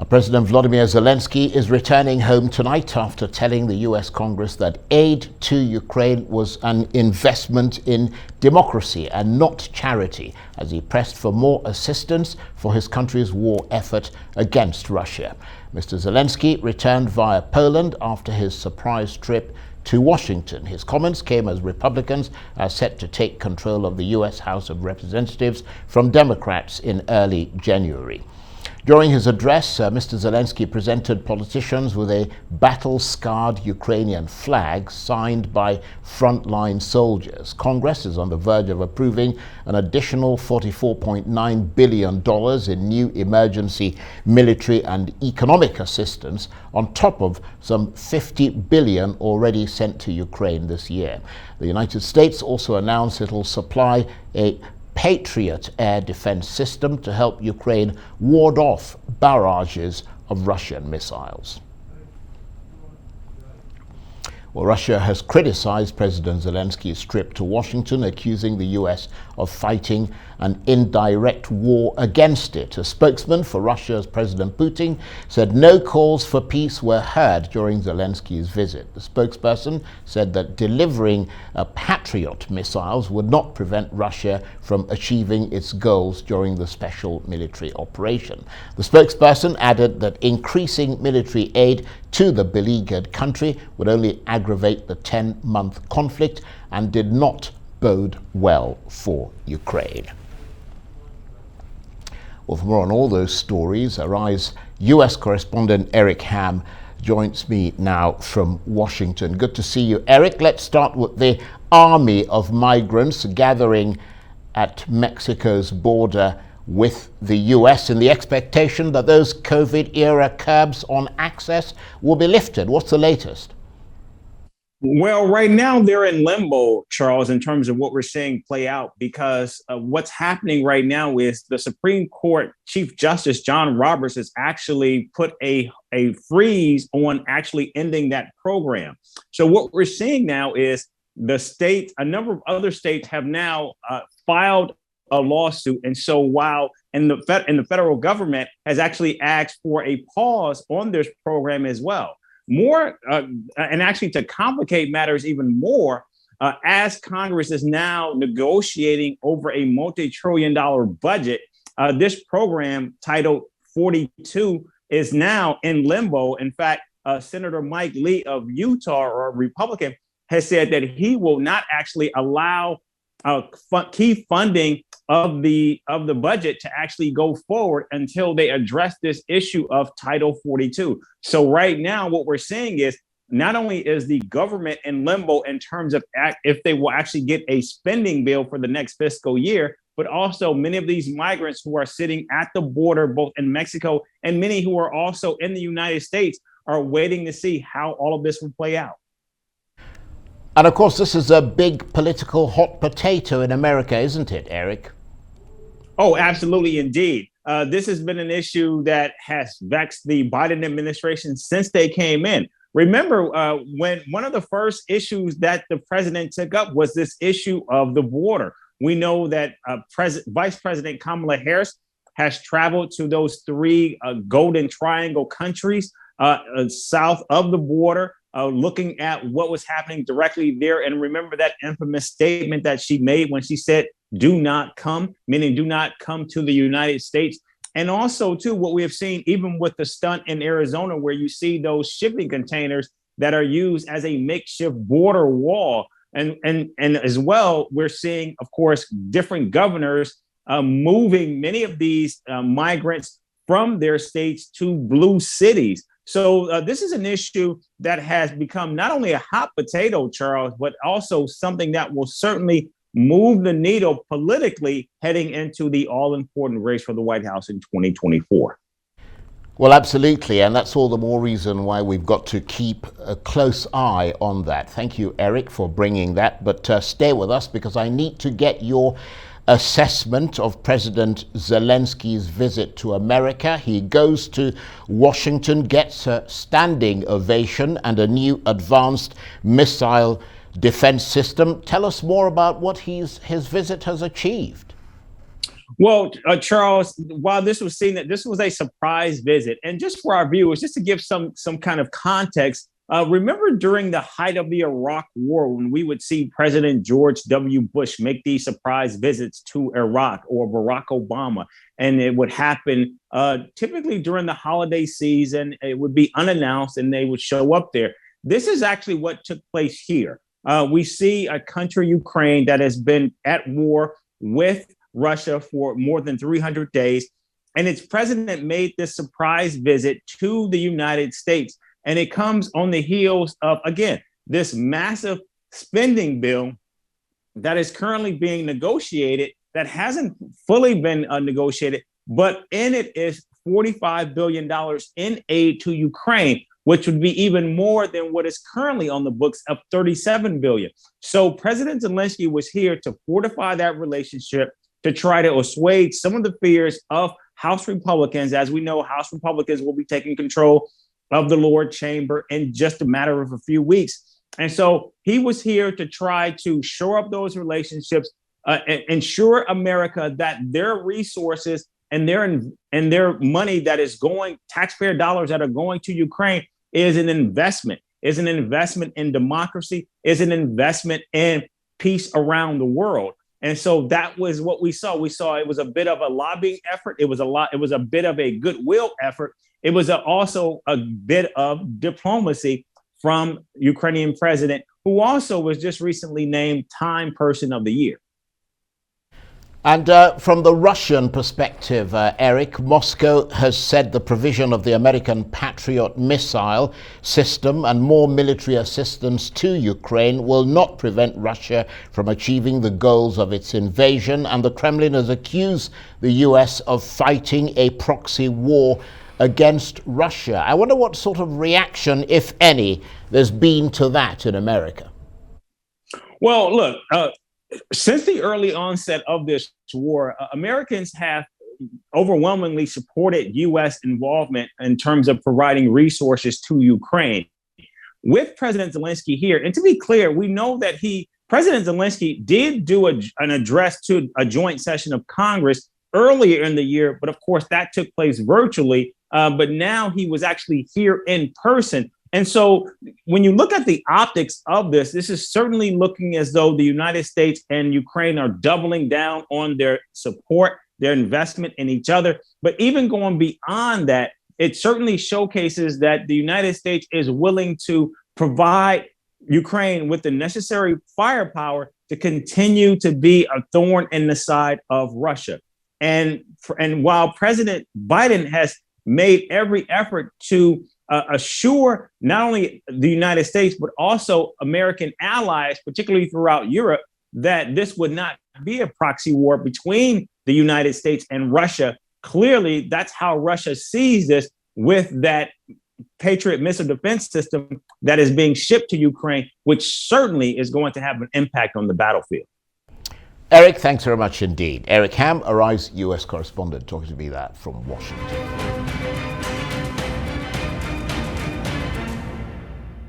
President Volodymyr Zelenskyy is returning home tonight after telling the US Congress that aid to Ukraine was an investment in democracy and not charity, as he pressed for more assistance for his country's war effort against Russia. Mr. Zelenskyy returned via Poland after his surprise trip to Washington. His comments came as Republicans are set to take control of the US House of Representatives from Democrats in early January. During his address, Mr. Zelenskyy presented politicians with a battle-scarred Ukrainian flag signed by frontline soldiers. Congress is on the verge of approving an additional $44.9 billion in new emergency military and economic assistance on top of some $50 billion already sent to Ukraine this year. The United States also announced it will supply a Patriot air defense system to help Ukraine ward off barrages of Russian missiles. Well, Russia has criticized President Zelenskyy's trip to Washington, accusing the US of fighting an indirect war against it. A spokesman for Russia's President Putin said no calls for peace were heard during Zelenskyy's visit. The spokesperson said that delivering Patriot missiles would not prevent Russia from achieving its goals during the special military operation. The spokesperson added that increasing military aid to the beleaguered country would only aggravate the 10-month conflict and did not bode well for Ukraine. Well, for more on all those stories, Arise US correspondent Eric Ham joins me now from Washington. Good to see you, Eric. Let's start with the army of migrants gathering at Mexico's border with the US in the expectation that those COVID-era curbs on access will be lifted. What's the latest? Well, right now they're in limbo, Charles, in terms of what we're seeing play out, because what's happening right now is the Supreme Court Chief Justice John Roberts has actually put a freeze on actually ending that program. So what we're seeing now is a number of other states have now filed a lawsuit. And so while the federal government has actually asked for a pause on this program as well. And actually to complicate matters even more, as Congress is now negotiating over a multi-trillion-dollar budget, this program, Title 42, is now in limbo. In fact, Senator Mike Lee of Utah, or a Republican, has said that he will not actually allow key funding of the budget to actually go forward until they address this issue of Title 42. So right now, what we're seeing is not only is the government in limbo in terms of if they will actually get a spending bill for the next fiscal year, but also many of these migrants who are sitting at the border, both in Mexico and many who are also in the United States, are waiting to see how all of this will play out. And of course, this is a big political hot potato in America, isn't it, Eric? Oh, absolutely, indeed. This has been an issue that has vexed the Biden administration since they came in. Remember, when one of the first issues that the president took up was this issue of the border. We know that Vice President Kamala Harris has traveled to those three Golden Triangle countries south of the border, looking at what was happening directly there. And remember that infamous statement that she made when she said, "Do not come," meaning do not come to the United States. And also, too, what we have seen, even with the stunt in Arizona, where you see those shipping containers that are used as a makeshift border wall. And as well, we're seeing, of course, different governors moving many of these migrants from their states to blue cities. So this is an issue that has become not only a hot potato, Charles, but also something that will certainly move the needle politically heading into the all-important race for the White House in 2024. Well, absolutely. And that's all the more reason why we've got to keep a close eye on that. Thank you, Eric, for bringing that. But stay with us, because I need to get your assessment of President Zelenskyy's visit to America. He goes to Washington, gets a standing ovation and a new advanced missile defense system. Tell us more about what his visit has achieved. Well, Charles, while this was seen that this was a surprise visit, and just for our viewers, just to give some kind of context, remember during the height of the Iraq War, when we would see President George W. Bush make these surprise visits to Iraq, or Barack Obama, and it would happen typically during the holiday season. It would be unannounced, and they would show up there. This is actually what took place here. We see a country, Ukraine, that has been at war with Russia for more than 300 days. And its president made this surprise visit to the United States. And it comes on the heels of, again, this massive spending bill that is currently being negotiated, that hasn't fully been negotiated, but in it is $45 billion in aid to Ukraine, which would be even more than what is currently on the books of $37 billion. So President Zelenskyy was here to fortify that relationship, to try to assuage some of the fears of House Republicans. As we know, House Republicans will be taking control of the lower chamber in just a matter of a few weeks. And so he was here to try to shore up those relationships, ensure America that their resources and their money that is going, taxpayer dollars that are going to Ukraine, is an investment in democracy, is an investment in peace around the world. And so that was what we saw. We saw it was a bit of a lobbying effort. It was a bit of a goodwill effort. It was also a bit of diplomacy from Ukrainian president, who also was just recently named Time Person of the Year. And from the Russian perspective, Eric, Moscow has said the provision of the American Patriot missile system and more military assistance to Ukraine will not prevent Russia from achieving the goals of its invasion. And the Kremlin has accused the US of fighting a proxy war against Russia. I wonder what sort of reaction, if any, there's been to that in America. Well, look, since the early onset of this war, Americans have overwhelmingly supported U.S. involvement in terms of providing resources to Ukraine. With President Zelenskyy here, and to be clear, we know that President Zelenskyy did do an address to a joint session of Congress earlier in the year, but of course that took place virtually. But now he was actually here in person. And so when you look at the optics of this is certainly looking as though the United States and Ukraine are doubling down on their support, their investment in each other. But even going beyond that, it certainly showcases that the United States is willing to provide Ukraine with the necessary firepower to continue to be a thorn in the side of Russia. And while President Biden has made every effort to assure not only the United States, but also American allies, particularly throughout Europe, that this would not be a proxy war between the United States and Russia. Clearly, that's how Russia sees this, with that Patriot missile defense system that is being shipped to Ukraine, which certainly is going to have an impact on the battlefield. Eric, thanks very much indeed. Eric Ham, Arise US correspondent, talking to me that from Washington.